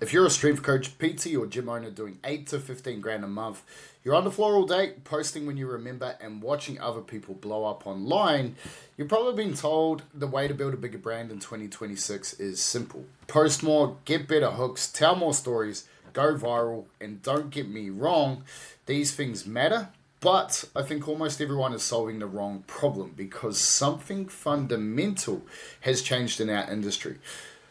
If you're a strength coach, PT, or gym owner doing 8 to 15 grand a month, you're on the floor all day, posting when you remember and watching other people blow up online, you've probably been told the way to build a bigger brand in 2026 is simple. Post more, get better hooks, tell more stories, go viral, and don't get me wrong, these things matter. But I think almost everyone is solving the wrong problem because something fundamental has changed in our industry.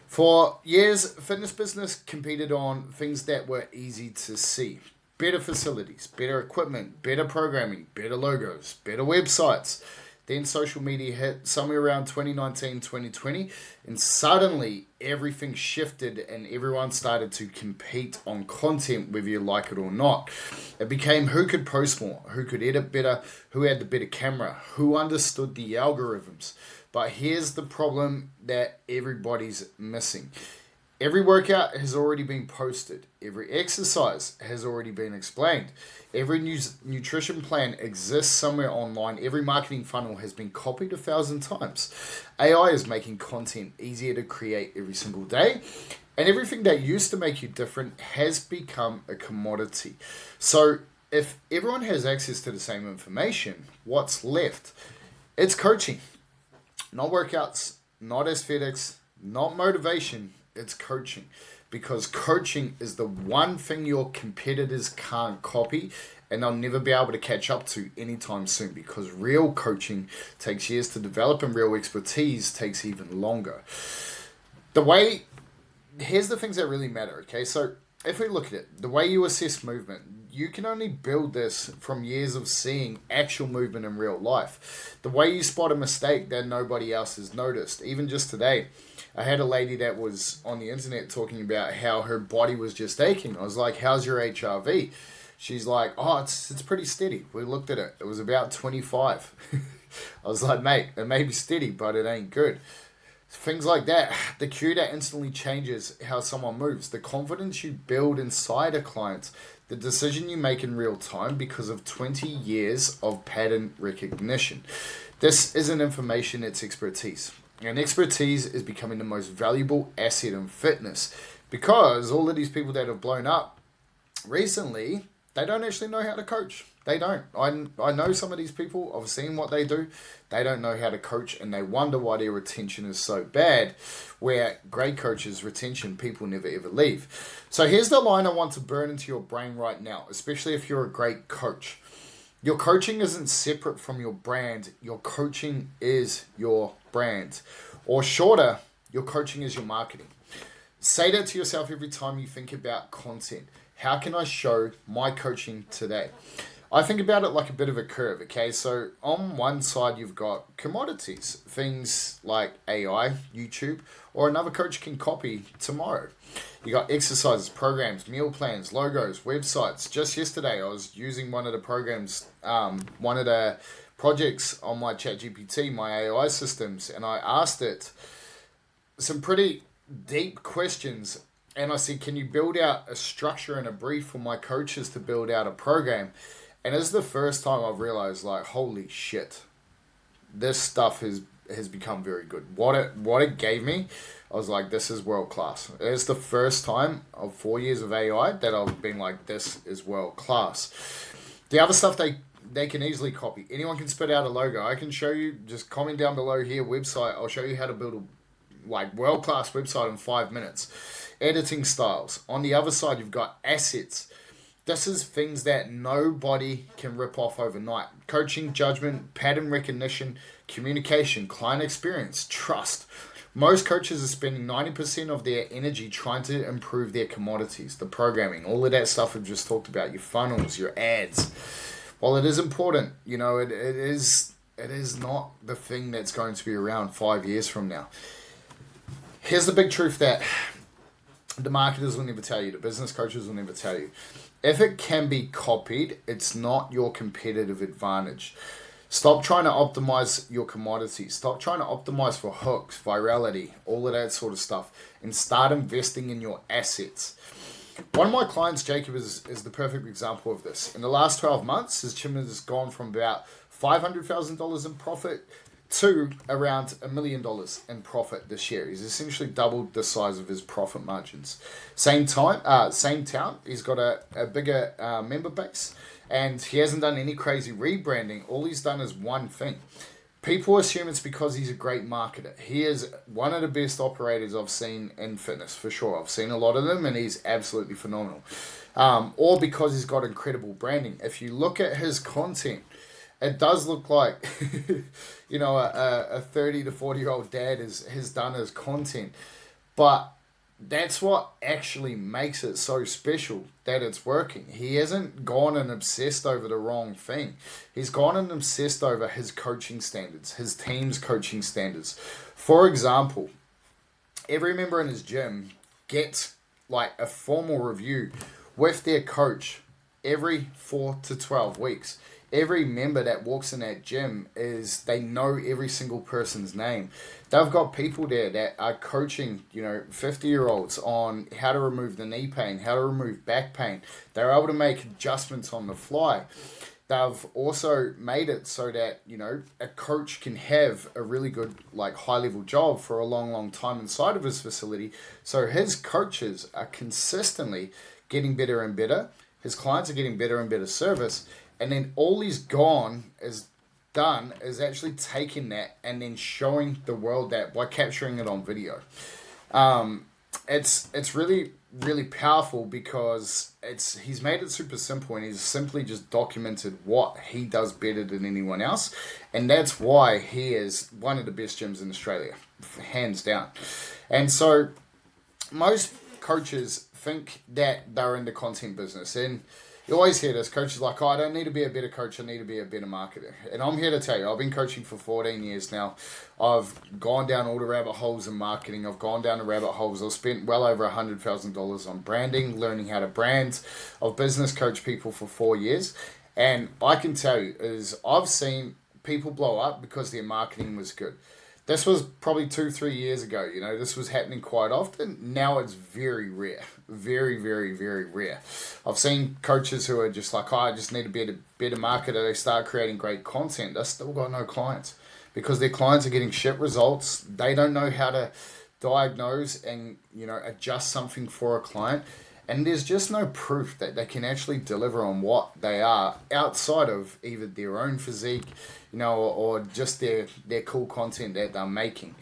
For years, fitness business competed on things that were easy to see. Better facilities, better equipment, better programming, better logos, better websites. Then social media hit somewhere around 2019, 2020, and suddenly everything shifted and everyone started to compete on content, whether you like it or not. It became who could post more, who could edit better, who had the better camera, who understood the algorithms. But here's the problem that everybody's missing. Every workout has already been posted. Every exercise has already been explained. Every nutrition plan exists somewhere online. Every marketing funnel has been copied 1,000 times. AI is making content easier to create every single day. And everything that used to make you different has become a commodity. So if everyone has access to the same information, what's left? It's coaching. Not workouts, not aesthetics, not motivation, it's coaching. Because coaching is the one thing your competitors can't copy and they'll never be able to catch up to anytime soon because real coaching takes years to develop and real expertise takes even longer. Here's the things that really matter, okay? So if we look at it, the way you assess movement, you can only build this from years of seeing actual movement in real life. The way you spot a mistake that nobody else has noticed. Even just today, I had a lady that was on the internet talking about how her body was just aching. I was like, how's your HRV? She's like, oh, it's pretty steady. We looked at it. It was about 25. I was like, mate, it may be steady, but it ain't good. Things like that, the cue that instantly changes how someone moves, the confidence you build inside a client, the decision you make in real time because of 20 years of pattern recognition. This isn't information, it's expertise. And expertise is becoming the most valuable asset in fitness because all of these people that have blown up recently, they don't actually know how to coach. They don't. I know some of these people. I've seen what they do. They don't know how to coach and they wonder why their retention is so bad. Where great coaches, retention, people never ever leave. So here's the line I want to burn into your brain right now, especially if you're a great coach. Your coaching isn't separate from your brand. Your coaching is your brand. Or shorter, your coaching is your marketing. Say that to yourself every time you think about content. How can I show my coaching today? I think about it like a bit of a curve, okay? So on one side, you've got commodities, things like AI, YouTube, or another coach can copy tomorrow. You got exercises, programs, meal plans, logos, websites. Just yesterday, I was using one of the programs, one of the projects on my ChatGPT, my AI systems, and I asked it some pretty deep questions. And I said, can you build out a structure and a brief for my coaches to build out a program? And this is the first time I've realized, like, holy shit, this stuff has become very good. What it gave me, I was like, this is world class. It's the first time of 4 years of AI that I've been like, this is world class. The other stuff they can easily copy. Anyone can spit out a logo. I can show you, just comment down below here, website. I'll show you how to build a world class website in 5 minutes. Editing styles. On the other side, you've got assets. This is things that nobody can rip off overnight. Coaching, judgment, pattern recognition, communication, client experience, trust. Most coaches are spending 90% of their energy trying to improve their commodities, the programming, all of that stuff we've just talked about, your funnels, your ads. While it is important, it is not the thing that's going to be around 5 years from now. Here's the big truth that the marketers will never tell you, the business coaches will never tell you. If it can be copied, it's not your competitive advantage. Stop trying to optimize your commodities. Stop trying to optimize for hooks, virality, all of that sort of stuff, and start investing in your assets. One of my clients, Jacob, is the perfect example of this. In the last 12 months, his gym has gone from about $500,000 in profit to around $1 million in profit this year. He's essentially doubled the size of his profit margins. Same town, he's got a bigger member base, and he hasn't done any crazy rebranding. All he's done is one thing. People assume it's because he's a great marketer. He is one of the best operators I've seen in fitness, for sure. I've seen a lot of them, and he's absolutely phenomenal. Or because he's got incredible branding. If you look at his content, it does look like, a 30 to 40-year-old dad has done his content. But that's what actually makes it so special, that it's working. He hasn't gone and obsessed over the wrong thing. He's gone and obsessed over his coaching standards, his team's coaching standards. For example, every member in his gym gets like a formal review with their coach every 4 to 12 weeks. Every member that walks in that gym they know every single person's name. They've got people there that are coaching, 50-year-olds on how to remove the knee pain, how to remove back pain. They're able to make adjustments on the fly. They've also made it so that, a coach can have a really good, high-level job for a long, long time inside of his facility. So his coaches are consistently getting better and better. His clients are getting better and better service. And then all he's done is actually taking that and then showing the world that by capturing it on video. It's really, really powerful because he's made it super simple, and he's simply just documented what he does better than anyone else. And that's why he is one of the best gyms in Australia, hands down. And so most coaches think that they're in the content business, and you always hear this, coaches like, I don't need to be a better coach, I need to be a better marketer. And I'm here to tell you, I've been coaching for 14 years now. I've gone down all the rabbit holes in marketing. I've gone down the rabbit holes. I've spent well over $100,000 on branding, learning how to brand. I've business coached people for 4 years. And I can tell you, I've seen people blow up because their marketing was good. This was probably 2-3 years ago. This was happening quite often. Now it's very rare. Very, very, very rare. I've seen coaches who are just like, I just need to be a better marketer. They start creating great content. They still got no clients because their clients are getting shit results. They don't know how to diagnose and, adjust something for a client. And there's just no proof that they can actually deliver on what they are outside of either their own physique, or just their cool content that they're making.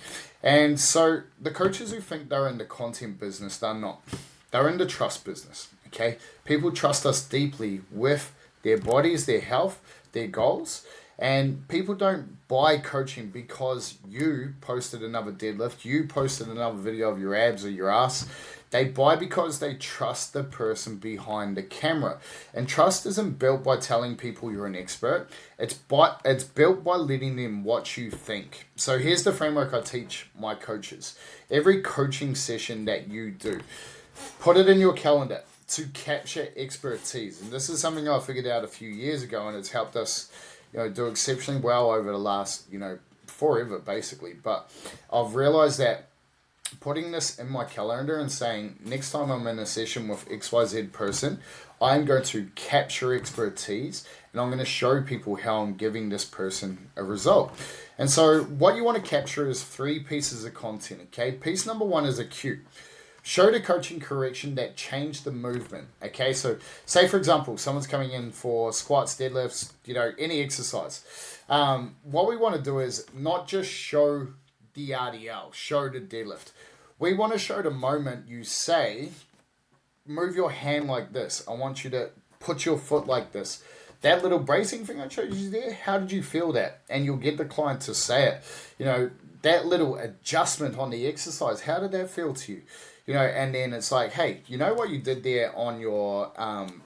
And so the coaches who think they're in the content business, they're not. They're in the trust business, okay? People trust us deeply with their bodies, their health, their goals. And people don't buy coaching because you posted another deadlift, you posted another video of your abs or your ass. They buy because they trust the person behind the camera. And trust isn't built by telling people you're an expert. It's built by letting them watch you think. So here's the framework I teach my coaches. Every coaching session that you do, put it in your calendar to capture expertise. And this is something I figured out a few years ago, and it's helped us do exceptionally well over the last, forever basically. But I've realized that putting this in my calendar and saying, next time I'm in a session with XYZ person, I'm going to capture expertise and I'm going to show people how I'm giving this person a result. And so what you want to capture is 3 pieces of content, okay? Piece number 1 is a cue. Show the coaching correction that changed the movement, okay? So say, for example, someone's coming in for squats, deadlifts, any exercise. What we want to do is not just show the RDL, show the deadlift. We want to show the moment you say, move your hand like this. I want you to put your foot like this. That little bracing thing I showed you there, how did you feel that? And you'll get the client to say it. That little adjustment on the exercise, how did that feel to you? And then it's like, hey, you know what you did there on your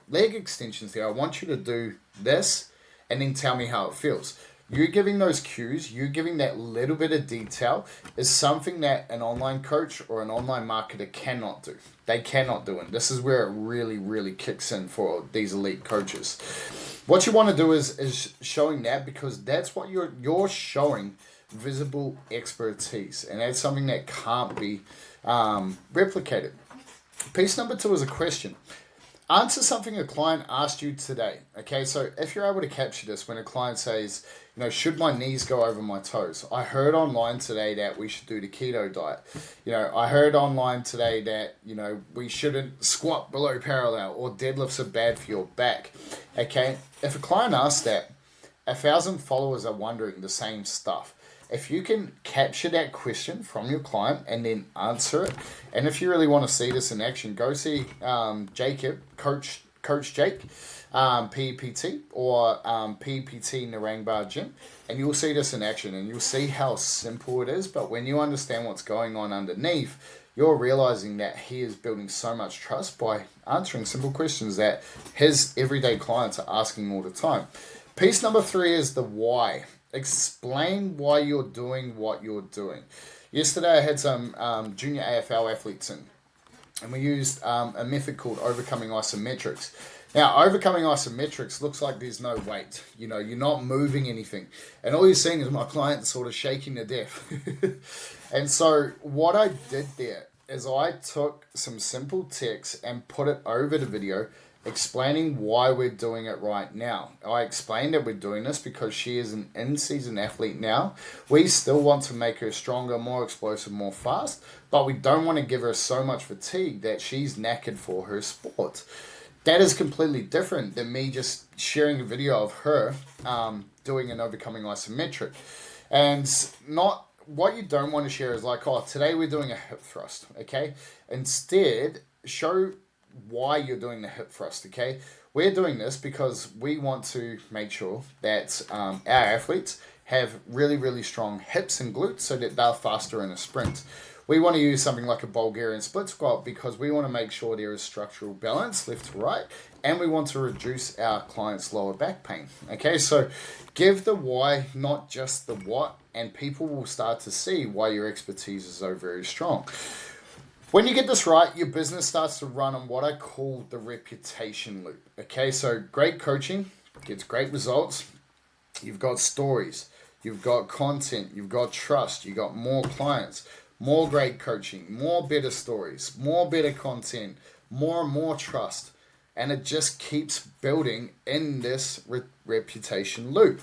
leg extensions there? I want you to do this and then tell me how it feels. You giving those cues, you giving that little bit of detail is something that an online coach or an online marketer cannot do. They cannot do it. This is where it really, really kicks in for these elite coaches. What you want to do is showing that, because that's what you're showing visible expertise, and that's something that can't be replicated. Piece number 2 is a question. Answer something a client asked you today. Okay, so if you're able to capture this when a client says, should my knees go over my toes? I heard online today that we should do the keto diet. I heard online today that, we shouldn't squat below parallel, or deadlifts are bad for your back. Okay, if a client asks that, 1,000 followers are wondering the same stuff. If you can capture that question from your client and then answer it, and if you really want to see this in action, go see Jacob, Coach Jake, PEPT, or PEPT Narangbar Gym, and you'll see this in action, and you'll see how simple it is. But when you understand what's going on underneath, you're realizing that he is building so much trust by answering simple questions that his everyday clients are asking all the time. Piece number 3 is the why. Explain why you're doing what you're doing. Yesterday I had some junior AFL athletes in, and we used a method called overcoming isometrics. Now, overcoming isometrics looks like there's no weight. You're not moving anything. And all you're seeing is my client sort of shaking to death. And so what I did there is I took some simple text and put it over the video, explaining why we're doing it right now. I explained that we're doing this because she is an in-season athlete now. We still want to make her stronger, more explosive, more fast, but we don't want to give her so much fatigue that she's knackered for her sport. That is completely different than me just sharing a video of her doing an overcoming isometric. And not what you don't want to share is like, today we're doing a hip thrust, okay? Instead, show why you're doing the hip thrust, okay? We're doing this because we want to make sure that our athletes have really, really strong hips and glutes so that they're faster in a sprint. We want to use something like a Bulgarian split squat because we want to make sure there is structural balance left to right, and we want to reduce our clients' lower back pain. Okay, so give the why, not just the what, and people will start to see why your expertise is so very strong. When you get this right, your business starts to run on what I call the reputation loop. Okay, so great coaching gets great results. You've got stories, you've got content, you've got trust, you've got more clients, more great coaching, more better stories, more better content, more and more trust. And it just keeps building in this reputation loop.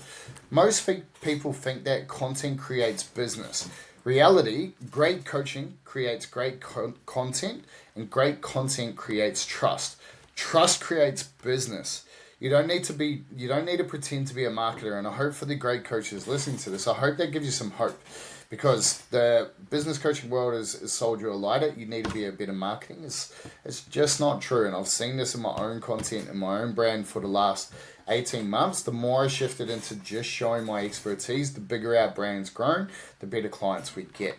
Most people think that content creates business. Reality, great coaching creates great content, and great content creates trust. Trust creates business. You don't need to pretend to be a marketer. And I hope for the great coaches listening to this, I hope that gives you some hope, because the business coaching world is sold you a lie that you need to be a better marketing. It's just not true. And I've seen this in my own content and my own brand for the last 18 months. The more I shifted into just showing my expertise, the bigger our brand's grown, the better clients we get.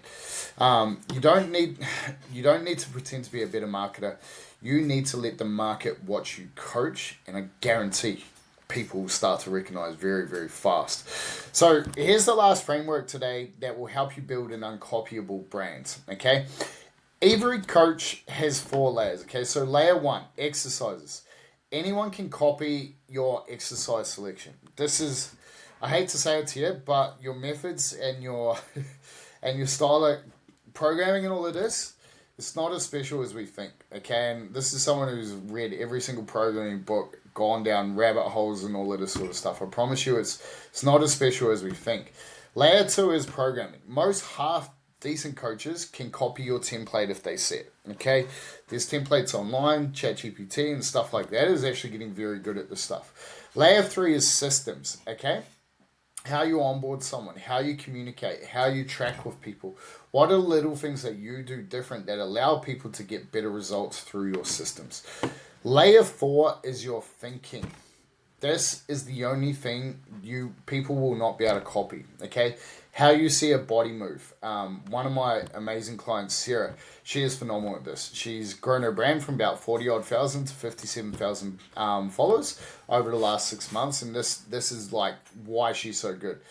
You don't need to pretend to be a better marketer. You need to let the market watch you coach, and I guarantee people will start to recognize very, very fast. So here's the last framework today that will help you build an uncopyable brand. Okay, every coach has 4 layers. Okay, so layer 1, exercises. Anyone can copy your exercise selection. This is, I hate to say it to you, but your methods and your style of programming and all of this, it's not as special as we think. Okay, and this is someone who's read every single programming book, gone down rabbit holes and all of this sort of stuff. I promise you, it's not as special as we think. Layer 2 is programming. Most half decent coaches can copy your template if they see it. Okay, there's templates online, ChatGPT and stuff like that is actually getting very good at this stuff. Layer 3 is systems. Okay, how you onboard someone, how you communicate, how you track with people. What are the little things that you do different that allow people to get better results through your systems? Layer 4 is your thinking. This is the only thing people will not be able to copy. Okay, how you see a body move. One of my amazing clients, Sarah, she is phenomenal at this. She's grown her brand from about 40-odd thousand to 57,000 followers over the last 6 months, and this is like why she's so good.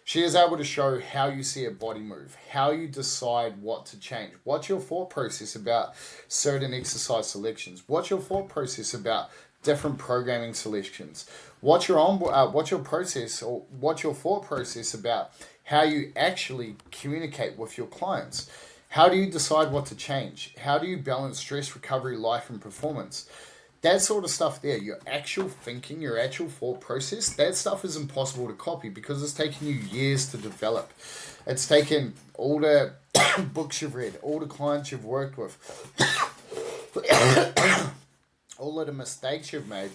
She is able to show how you see a body move, how you decide what to change. What's your thought process about certain exercise selections? What's your thought process about different programming selections? What's your process, or what's your thought process about how you actually communicate with your clients? How do you decide what to change? How do you balance stress, recovery, life, and performance? That sort of stuff there, your actual thinking, your actual thought process, that stuff is impossible to copy because it's taken you years to develop. It's taken all the books you've read, all the clients you've worked with, all of the mistakes you've made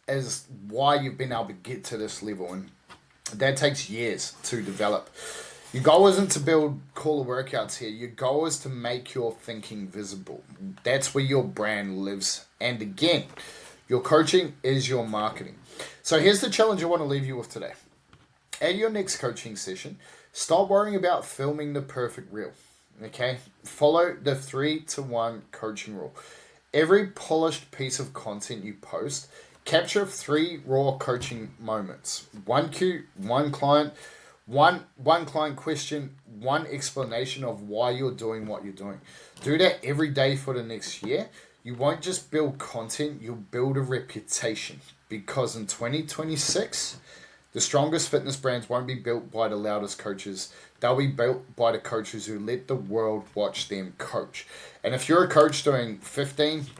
is why you've been able to get to this level. And that takes years to develop. Your goal isn't to build cooler workouts here. Your goal is to make your thinking visible. That's where your brand lives. And again, your coaching is your marketing. So here's the challenge I want to leave you with today. At your next coaching session, stop worrying about filming the perfect reel. Okay? Follow the 3-to-1 coaching rule. Every polished piece of content you post, capture 3 raw coaching moments. 1 cue, 1 client, one client question, 1 explanation of why you're doing what you're doing. Do that every day for the next year. You won't just build content, you'll build a reputation. Because in 2026, the strongest fitness brands won't be built by the loudest coaches. They'll be built by the coaches who let the world watch them coach. And if you're a coach doing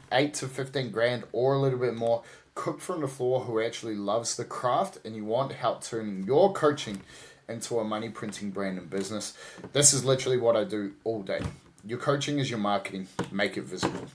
8 to 15 grand or a little bit more, cook from the floor, who actually loves the craft, and you want help turning your coaching into a money printing brand and business, this is literally what I do all day. Your coaching is your marketing. Make it visible.